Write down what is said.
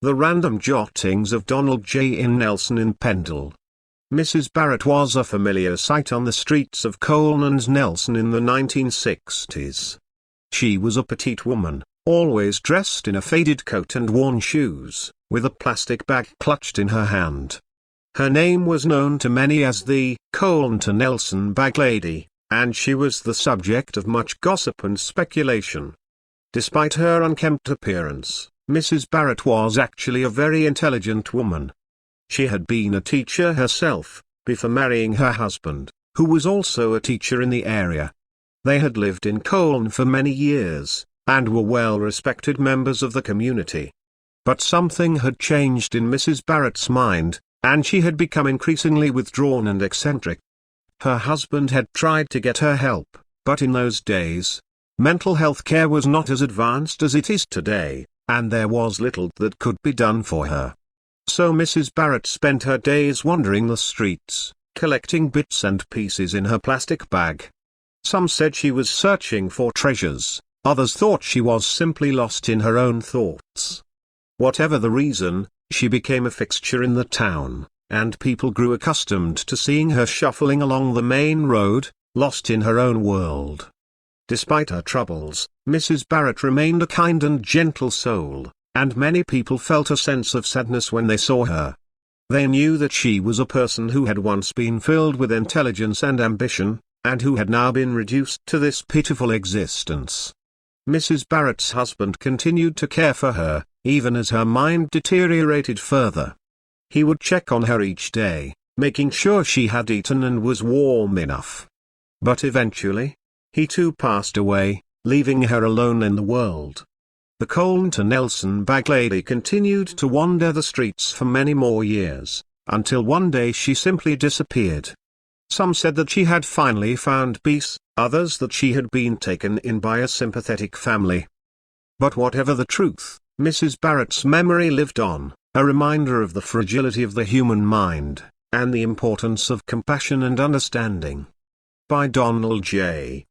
The Random Jottings of Donald J. Nelson in Pendle. Mrs. Barrett was a familiar sight on the streets of Colne and Nelson in the 1960s. She was a petite woman, always dressed in a faded coat and worn shoes, with a plastic bag clutched in her hand. Her name was known to many as the Colne and Nelson Bag Lady, and she was the subject of much gossip and speculation. Despite her unkempt appearance, Mrs. Barrett was actually a very intelligent woman. She had been a teacher herself, before marrying her husband, who was also a teacher in the area. They had lived in Colne for many years, and were well-respected members of the community. But something had changed in Mrs. Barrett's mind, and she had become increasingly withdrawn and eccentric. Her husband had tried to get her help, but in those days, mental health care was not as advanced as it is today, and there was little that could be done for her. So Mrs. Barrett spent her days wandering the streets, collecting bits and pieces in her plastic bag. Some said she was searching for treasures, others thought she was simply lost in her own thoughts. Whatever the reason, she became a fixture in the town, and people grew accustomed to seeing her shuffling along the main road, lost in her own world. Despite her troubles, Mrs. Barrett remained a kind and gentle soul, and many people felt a sense of sadness when they saw her. They knew that she was a person who had once been filled with intelligence and ambition, and who had now been reduced to this pitiful existence. Mrs. Barrett's husband continued to care for her, even as her mind deteriorated further. He would check on her each day, making sure she had eaten and was warm enough. But eventually, he too passed away, leaving her alone in the world. The Colne and Nelson Bag Lady continued to wander the streets for many more years, until one day she simply disappeared. Some said that she had finally found peace, others that she had been taken in by a sympathetic family. But whatever the truth, Mrs. Barrett's memory lived on, a reminder of the fragility of the human mind, and the importance of compassion and understanding. By Donald J.